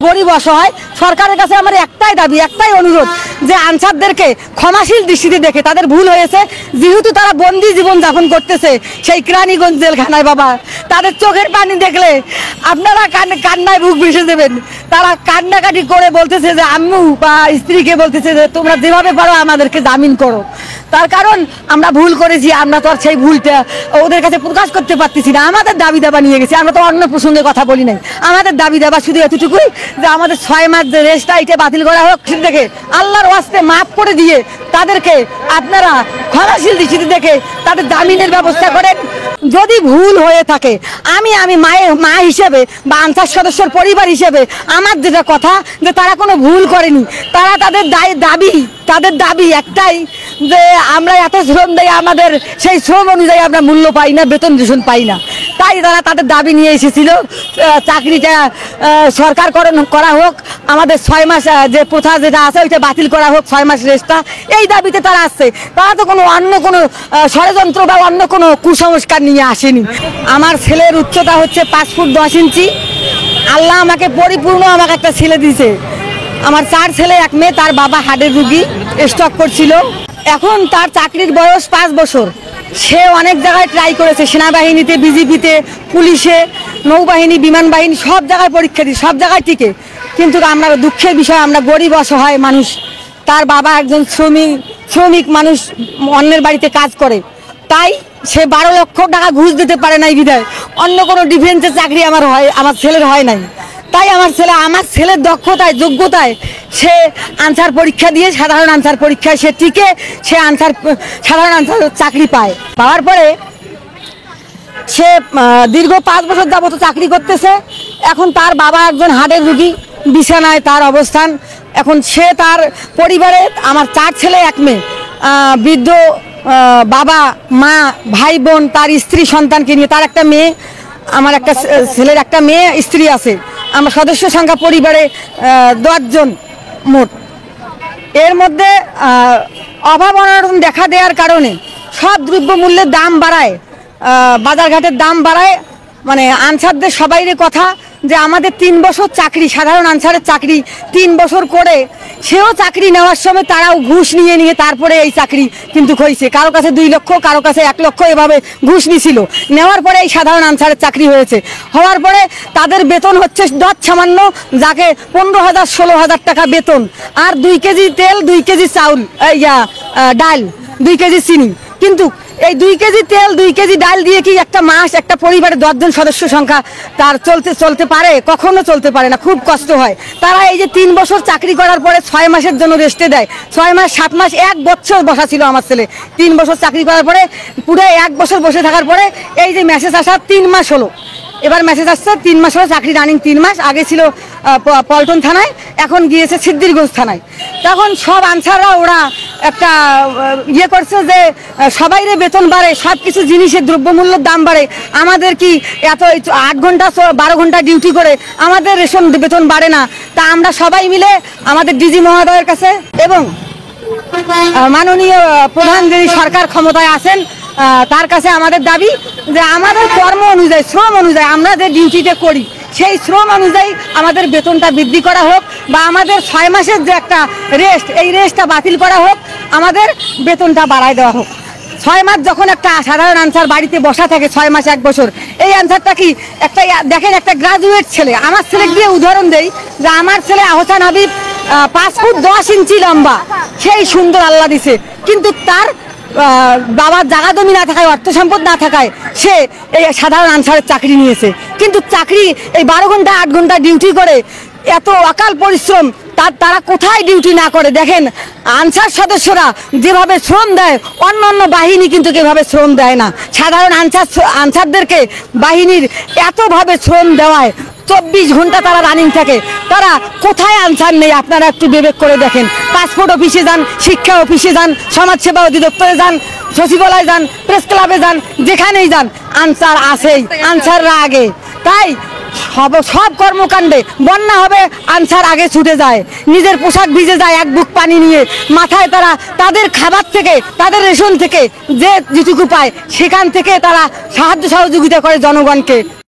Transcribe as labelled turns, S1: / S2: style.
S1: গরিব অসহায় সরকারের কাছে আমার একটাই দাবি, একটাই অনুরোধ যে আনসারদেরকে ক্ষমাশীল দৃষ্টিতে দেখে, তাদের ভুল হয়েছে যেহেতু তারা বন্দি জীবন যাপন করতেছে সেই কেরানীগঞ্জ জেলখানায়। বাবা, তাদের চোখের পানি দেখলে আপনারা কান্নায় বুক ভেসে দেবেন। তারা কান্নাকাটি করে বলতেছে যে আম্মু বা স্ত্রীকে বলতেছে যে তোমরা যেভাবে পারো আমাদেরকে জামিন করো। তার কারণ আমরা ভুল করেছি, আমরা তো আর সেই ভুলটা ওদের কাছে প্রকাশ করতে পারতেছি না। আমাদের দাবি দাবা নিয়ে গেছি, আমরা তো অন্য প্রসঙ্গে কথা বলি নাই। আমাদের দাবি দাবা শুধু এতটুকুই যে আমাদের 6 মাস যে রেস্টটা এটা বাতিল করা হোক, দেখে আল্লাহর ওয়াস্তে মাফ করে দিয়ে তাদেরকে আপনারা ক্ষমাশীল দৃষ্টিতে দেখে তাদের জামিনের ব্যবস্থা করেন। যদি ভুল হয়ে থাকে আমি মা হিসেবে বা আনসার সদস্যর পরিবার হিসেবে আমার যেটা কথা যে তারা কোনো ভুল করেনি, তারা তাদের দাবি একটাই যে আমরা এত শ্রম দেই, আমাদের সেই শ্রম অনুযায়ী আমরা মূল্য পাই না, বেতন রেশন পাই না। তাই তারা তাদের দাবি নিয়ে এসেছিল চাকরিটা সরকারকরণ করা হোক, আমাদের 6 মাস যে প্রথা যেটা আছে ওইটা বাতিল করা হোক, 6 মাস রেস্টটা, এই দাবিতে তারা আসছে। তারা তো অন্য কোনো ষড়যন্ত্র বা অন্য কোনো কুসংস্কার নিয়ে আসেনি। আমার ছেলের উচ্চতা হচ্ছে 5 ফুট 10 ইঞ্চি। আল্লাহ আমাকে পরিপূর্ণ আমাকে একটা ছেলে দিয়েছে। আমার 4 ছেলে 1 মেয়ে। তার বাবা হার্টের রুগী, স্ট্রোক করছিল। এখন তার চাকরির বয়স 5 বছর। সে অনেক জায়গায় ট্রাই করেছে, সেনাবাহিনীতে, বিজিবিতে, পুলিশে, নৌবাহিনী, বিমান বাহিনী, সব জায়গায় পরীক্ষা দিই, সব জায়গায় টিকে। কিন্তু আমরা দুঃখের বিষয়, আমরা গরিব অসহায় মানুষ। তার বাবা একজন শ্রমিক মানুষ, অন্যের বাড়িতে কাজ করে। তাই সে 12 লক্ষ টাকা ঘুষ দিতে পারে নাই বিধায় অন্য কোনো ডিফেন্সের চাকরি আমার ছেলের হয় নাই। তাই আমার ছেলের দক্ষতায়, যোগ্যতায় সে আনসার পরীক্ষা দিয়ে, সাধারণ আনসার পরীক্ষায় সে টিকে, সে সাধারণ আনসার চাকরি পাওয়ার পরে সে দীর্ঘ 5 বছর যাবত চাকরি করতেছে। এখন তার বাবা একজন হার্টের রুগী, বিছানায় তার অবস্থান। এখন সে তার পরিবারে, আমার 4 ছেলে 1 মেয়ে, বৃদ্ধ বাবা, মা, ভাই বোন, তার স্ত্রী, সন্তানকে নিয়ে, তার একটা মেয়ে, আমার একটা ছেলের একটা মেয়ে, স্ত্রী আছে। আমার সদস্য সংখ্যা পরিবারে 10 জন মোট। এর মধ্যে অভাব অনটন দেখা দেওয়ার কারণে সব দ্রব্যমূল্যের দাম বাড়ায়, বাজারঘাটের দাম বাড়ায়। মানে আনসারদের সবাইয়ের কথা যে আমাদের 3 বছর চাকরি, সাধারণ আনসারের চাকরি 3 বছর করে সেও চাকরি নেওয়ার সময় তারাও ঘুষ নিয়ে তারপরে এই চাকরি কিন্তু হয়েছে। কারো কাছে 2 লক্ষ, কারো কাছে 1 লক্ষ এভাবে ঘুষ নিছিল। নেওয়ার পরে এই সাধারণ আনসারের চাকরি হয়েছে। হওয়ার পরে তাদের বেতন হচ্ছে সামান্য, যাকে 15,000 16,000 টাকা বেতন, আর 2 কেজি তেল, 2 কেজি চাউল, ডাল, 2 কেজি চিনি। কিন্তু এই 2 কেজি তেল, 2 কেজি ডাল দিয়ে কি একটা মাস, একটা পরিবারে 10 জন সদস্য সংখ্যা তার চলতে পারে? কখনো চলতে পারে না, খুব কষ্ট হয়। তারা এই যে 3 বছর চাকরি করার পরে 6 মাসের জন্য রেস্টে দেয়। 6 মাস, 7 মাস, 1 বছর বসা ছিল আমার ছেলে। 3 বছর চাকরি করার পরে, পুরো 1 বছর বসে থাকার পরে এই যে মেসেজ আসা 3 মাস হলো। এবার মেসেজ আসছে 3 মাস হলো চাকরি রানিং। 3 মাস আগে ছিল পল্টন থানায়, এখন গিয়েছে সিদ্ধিরগঞ্জ থানায়। তখন সব আনসাররা ওরা একটা করছে যে সবাইরে বেতন বাড়ে, সব কিছু জিনিসের দ্রব্যমূল্যের দাম বাড়ে, আমাদের কি এত 8 ঘন্টা 12 ঘন্টা ডিউটি করে আমাদের রেশন বেতন বাড়ে না? তা আমরা সবাই মিলে আমাদের ডিজি মহোদয়ের কাছে এবং মাননীয় প্রধান যিনি সরকার ক্ষমতায় আছেন তার কাছে আমাদের দাবি যে আমাদের কর্ম অনুযায়ী, শ্রম অনুযায়ী আমরা যে ডিউটিটা করি সেই শ্রম অনুযায়ী আমাদের বেতনটা বৃদ্ধি করা হোক, বা আমাদের 6 মাসের যে একটা রেস্ট, এই রেস্টটা বাতিল করা হোক, আমাদের বেতনটা বাড়ায় দেওয়া হোক। 6 মাস যখন একটা সাধারণ আনসার বাড়িতে বসা থাকে, 6 মাস 1 বছর, এই আনসারটা কি একটা দেখেন, একটা গ্রাজুয়েট ছেলে, আমার ছেলে দিয়ে উদাহরণ দেই যে আমার ছেলে আহসান হাবিব 5 ফুট 10 ইঞ্চি লম্বা, সেই সুন্দর আল্লাহ দিছে, কিন্তু তার বাবার জায়গা জমি না থাকায়, অর্থ সম্পদ না থাকায় সে এই সাধারণ আনসারের চাকরি নিয়েছে। কিন্তু চাকরি এই 12 ঘন্টা 8 ঘন্টা ডিউটি করে, এত অকাল পরিশ্রম, তারা কোথায় ডিউটি না করে? দেখেন আনসার সদস্যরা যেভাবে শ্রম দেয়, অন্য বাহিনী কিন্তু এভাবে শ্রম দেয় না। সাধারণ আনসারদেরকে বাহিনীর এতভাবে শ্রম দেওয়ায় 24 ঘন্টা তারা রানিং থাকে, তারা কোথায় আনসার নেই? আপনারা একটু বিবেক করে দেখেন। পাসপোর্ট অফিসে যান, শিক্ষা অফিসে যান, সমাজসেবা অধিদপ্তরে যান, সচিবালয়ে যান, প্রেস ক্লাবে যান, যেখানেই যান আনসার আছেই, আনসাররা আগে। তাই সব কর্মকাণ্ডে বন্যা হবে, আনসার আগে ছুটে যায়, নিজের পোশাক ভিজে যায় 1 বুক পানি নিয়ে, মাথায় তারা তাদের খাবার থেকে, তাদের রেশন থেকে যে যেটুকু পায় সেখান থেকে তারা সাহায্য সহযোগিতা করে জনগণকে।